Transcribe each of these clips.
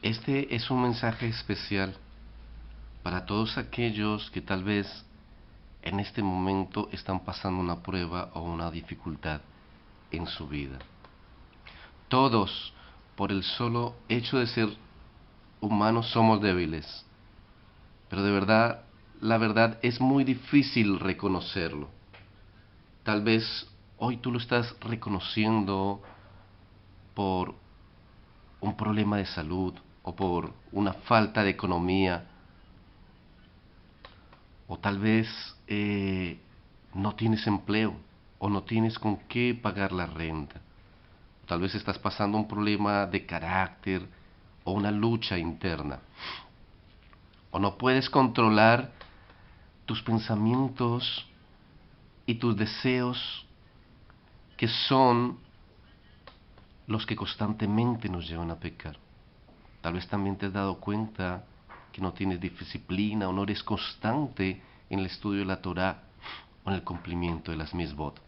Este es un mensaje especial para todos aquellos que tal vez en este momento están pasando una prueba o una dificultad en su vida. Todos, por el solo hecho de ser humanos, somos débiles, pero de verdad, la verdad es muy difícil reconocerlo. Tal vez hoy tú lo estás reconociendo por un problema de salud o por una falta de economía o tal vez no tienes empleo o no tienes con qué pagar la renta. Tal vez estás pasando un problema de carácter o una lucha interna. O no puedes controlar tus pensamientos y tus deseos que son los que constantemente nos llevan a pecar. Tal vez también te has dado cuenta que no tienes disciplina o no eres constante en el estudio de la Torá o en el cumplimiento de las mitzvot.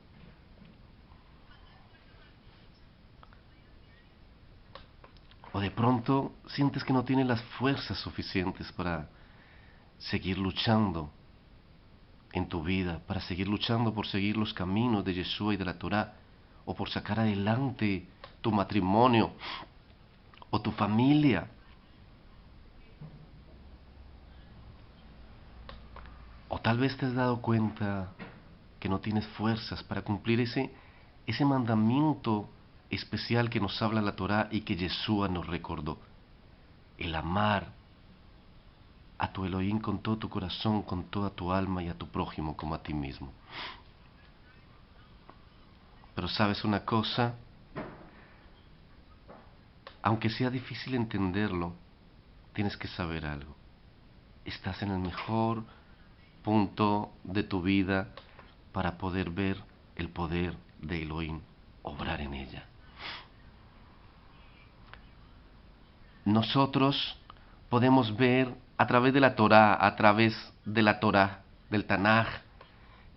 O de pronto sientes que no tienes las fuerzas suficientes para seguir luchando en tu vida, para seguir luchando por seguir los caminos de Yeshua y de la Torá, o por sacar adelante tu matrimonio o tu familia. O tal vez te has dado cuenta que no tienes fuerzas para cumplir ese mandamiento especial que nos habla la Torá y que Yeshua nos recordó. El amar a tu Elohim con todo tu corazón, con toda tu alma y a tu prójimo como a ti mismo. Pero sabes una cosa, aunque sea difícil entenderlo, tienes que saber algo. Estás en el mejor punto de tu vida para poder ver el poder de Elohim obrar en ella. Nosotros podemos ver a través de la Torá, a través de la Torá, del Tanaj,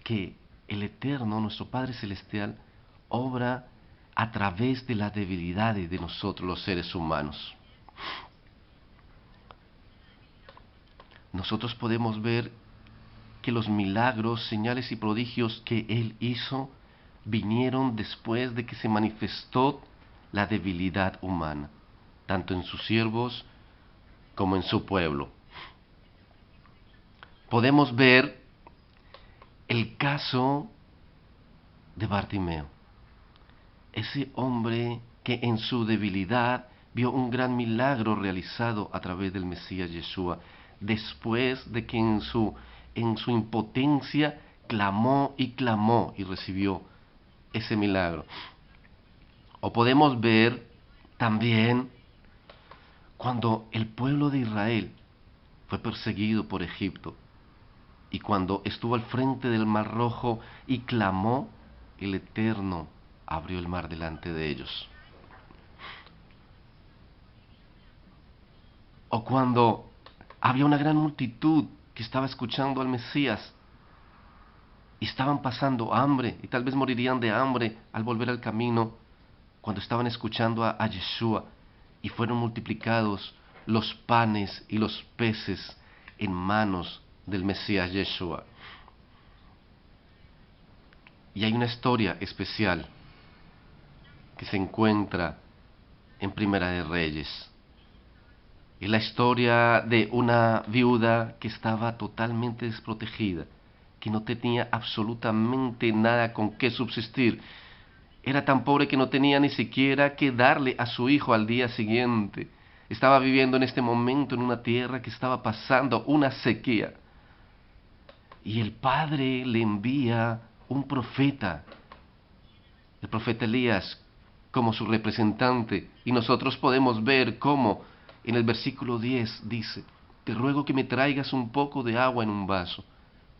que el Eterno, nuestro Padre Celestial, obra a través de las debilidades de nosotros los seres humanos. Nosotros podemos ver que los milagros, señales y prodigios que Él hizo vinieron después de que se manifestó la debilidad humana, tanto en sus siervos como en su pueblo. Podemos ver el caso de Bartimeo, ese hombre que en su debilidad vio un gran milagro realizado a través del Mesías Yeshua, después de que en su impotencia clamó y recibió ese milagro. O podemos ver también cuando el pueblo de Israel fue perseguido por Egipto y cuando estuvo al frente del Mar Rojo y clamó, el Eterno abrió el mar delante de ellos. O cuando había una gran multitud que estaba escuchando al Mesías y estaban pasando hambre y tal vez morirían de hambre al volver al camino, cuando estaban escuchando a Yeshua y fueron multiplicados los panes y los peces en manos del Mesías Yeshua. Y hay una historia especial que se encuentra en Primera de Reyes. Es la historia de una viuda que estaba totalmente desprotegida, que no tenía absolutamente nada con qué subsistir. Era tan pobre que no tenía ni siquiera que darle a su hijo al día siguiente. Estaba viviendo en este momento en una tierra que estaba pasando una sequía. Y el padre le envía un profeta, el profeta Elías, como su representante. Y nosotros podemos ver cómo en el versículo 10 dice, te ruego que me traigas un poco de agua en un vaso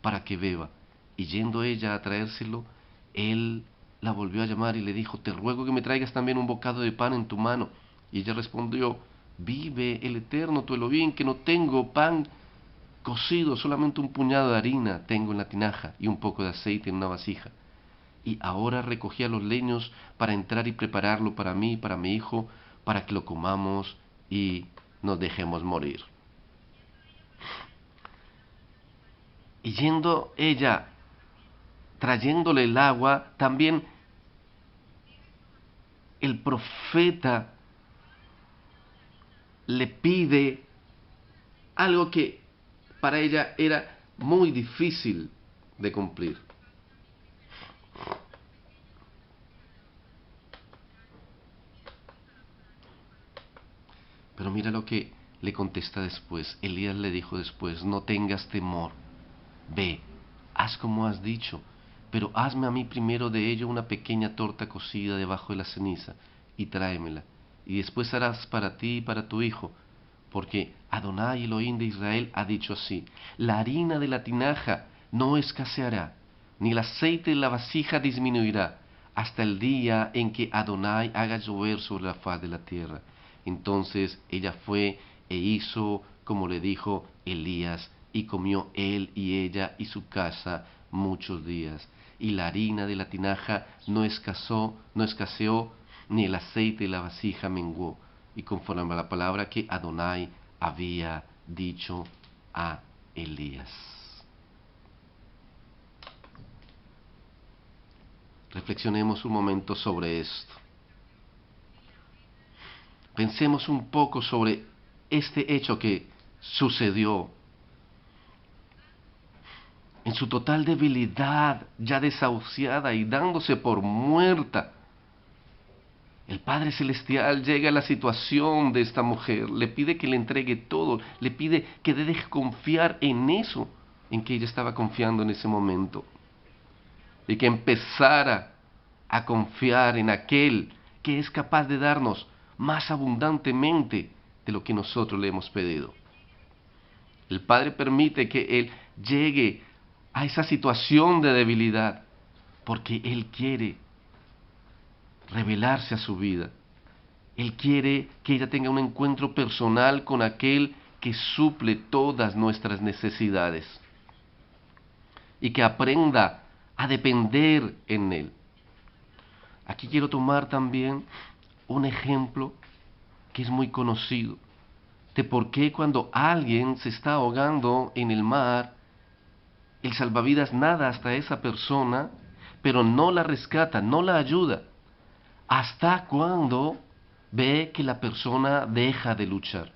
para que beba. Y yendo ella a traérselo, él la volvió a llamar y le dijo, te ruego que me traigas también un bocado de pan en tu mano. Y ella respondió, vive el Eterno tu Elohim, que no tengo pan cocido, solamente un puñado de harina tengo en la tinaja y un poco de aceite en una vasija. Y ahora recogía los leños para entrar y prepararlo para mí y para mi hijo, para que lo comamos y nos dejemos morir. Y yendo ella, trayéndole el agua, también el profeta le pide algo que para ella era muy difícil de cumplir. Pero mira lo que le contesta después. Elías le dijo después: no tengas temor, ve, haz como has dicho, pero hazme a mí primero de ello una pequeña torta cocida debajo de la ceniza, y tráemela, y después harás para ti y para tu hijo, porque Adonai Elohim de Israel ha dicho así: la harina de la tinaja no escaseará, ni el aceite de la vasija disminuirá, hasta el día en que Adonai haga llover sobre la faz de la tierra. Entonces ella fue e hizo como le dijo Elías, y comió él y ella y su casa muchos días. Y la harina de la tinaja no escaseó, ni el aceite de la vasija menguó, y conforme a la palabra que Adonai había dicho a Elías. Reflexionemos un momento sobre esto. Pensemos un poco sobre este hecho que sucedió. En su total debilidad, ya desahuciada y dándose por muerta, el Padre Celestial llega a la situación de esta mujer, le pide que le entregue todo, le pide que deje confiar en eso, en que ella estaba confiando en ese momento, y que empezara a confiar en aquel que es capaz de darnos más abundantemente de lo que nosotros le hemos pedido. El Padre permite que Él llegue a esa situación de debilidad, porque Él quiere revelarse a su vida. Él quiere que ella tenga un encuentro personal con aquel que suple todas nuestras necesidades y que aprenda a depender en Él. Aquí quiero tomar también un ejemplo que es muy conocido de por qué cuando alguien se está ahogando en el mar, el salvavidas nada hasta esa persona, pero no la rescata, no la ayuda, hasta cuando ve que la persona deja de luchar.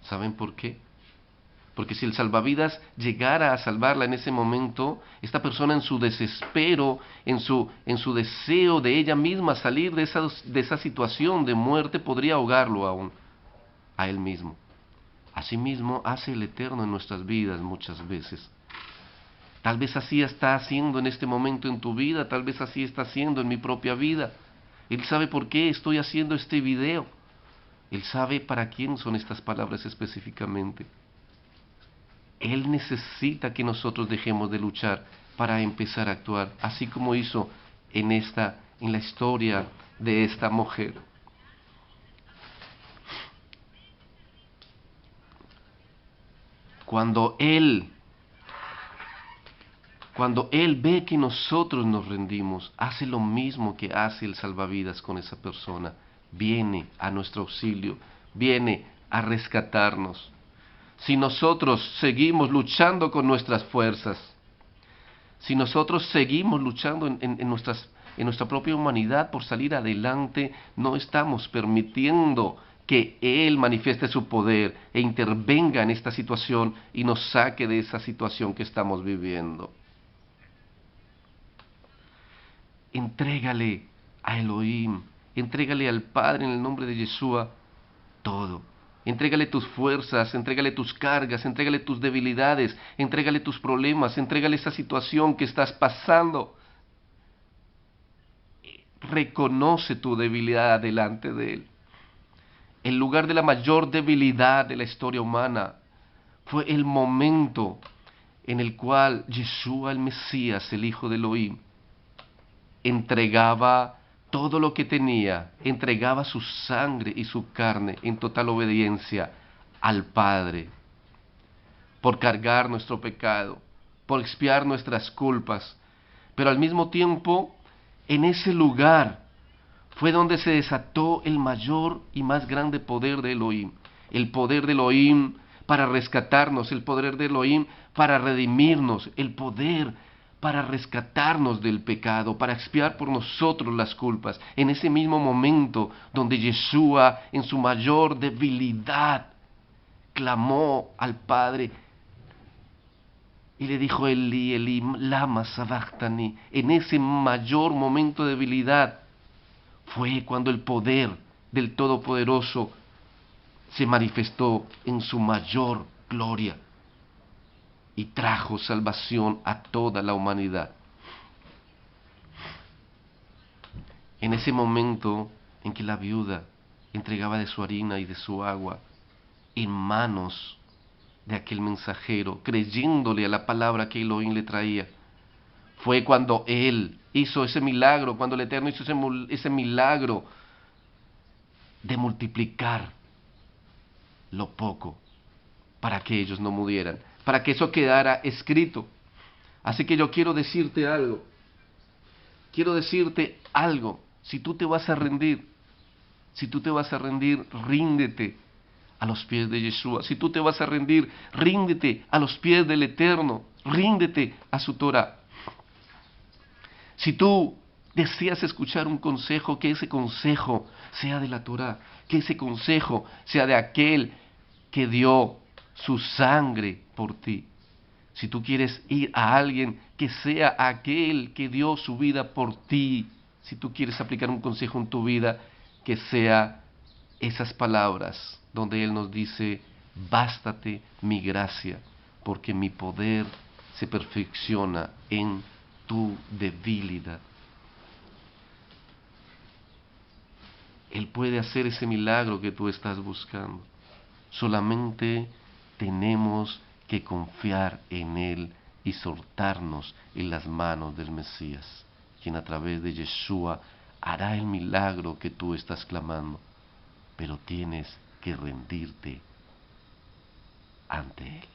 ¿Saben por qué? Porque si el salvavidas llegara a salvarla en ese momento, esta persona en su desespero, en su deseo de ella misma salir de esa situación de muerte, podría ahogarlo aún, a él mismo. Asimismo hace el Eterno en nuestras vidas muchas veces. Tal vez así está haciendo en este momento en tu vida, tal vez así está haciendo en mi propia vida. Él sabe por qué estoy haciendo este video. Él sabe para quién son estas palabras específicamente. Él necesita que nosotros dejemos de luchar para empezar a actuar, así como hizo en la historia de esta mujer. Cuando Él ve que nosotros nos rendimos, hace lo mismo que hace el salvavidas con esa persona. Viene a nuestro auxilio, viene a rescatarnos. Si nosotros seguimos luchando con nuestras fuerzas, si nosotros seguimos luchando en nuestra propia humanidad por salir adelante, no estamos permitiendo que Él manifieste su poder e intervenga en esta situación y nos saque de esa situación que estamos viviendo. Entrégale a Elohim, entrégale al Padre en el nombre de Yeshua todo. Entrégale tus fuerzas, entrégale tus cargas, entrégale tus debilidades, entrégale tus problemas, entrégale esa situación que estás pasando. Reconoce tu debilidad delante de Él. El lugar de la mayor debilidad de la historia humana fue el momento en el cual Yeshua el Mesías, el Hijo de Elohim, entregaba todo lo que tenía, entregaba su sangre y su carne en total obediencia al Padre, por cargar nuestro pecado, por expiar nuestras culpas. Pero al mismo tiempo, en ese lugar fue donde se desató el mayor y más grande poder de Elohim. el poder de Elohim para rescatarnos, el poder de Elohim para redimirnos, el poder para rescatarnos del pecado, para expiar por nosotros las culpas. En ese mismo momento donde Yeshua, en su mayor debilidad, clamó al Padre y le dijo: Eli, Eli, lama sabachthani. En ese mayor momento de debilidad fue cuando el poder del Todopoderoso se manifestó en su mayor gloria y trajo salvación a toda la humanidad. En ese momento en que la viuda entregaba de su harina y de su agua en manos de aquel mensajero, creyéndole a la palabra que Elohim le traía, fue cuando él hizo ese milagro, cuando el Eterno hizo ese milagro de multiplicar lo poco para que ellos no murieran, para que eso quedara escrito. Así que yo quiero decirte algo, si tú te vas a rendir, ríndete a los pies de Yeshua. Si tú te vas a rendir, ríndete a los pies del Eterno, ríndete a su Torah. Si tú deseas escuchar un consejo, que ese consejo sea de la Torah, que ese consejo sea de aquel que dio su sangre por ti. Si tú quieres ir a alguien, que sea aquel que dio su vida por ti. Si tú quieres aplicar un consejo en tu vida, que sea esas palabras donde Él nos dice: bástate mi gracia, porque mi poder se perfecciona en tu debilidad. Él puede hacer ese milagro que tú estás buscando. Solamente tenemos que confiar en Él y soltarnos en las manos del Mesías, quien a través de Yeshua hará el milagro que tú estás clamando. Pero tienes que rendirte ante Él.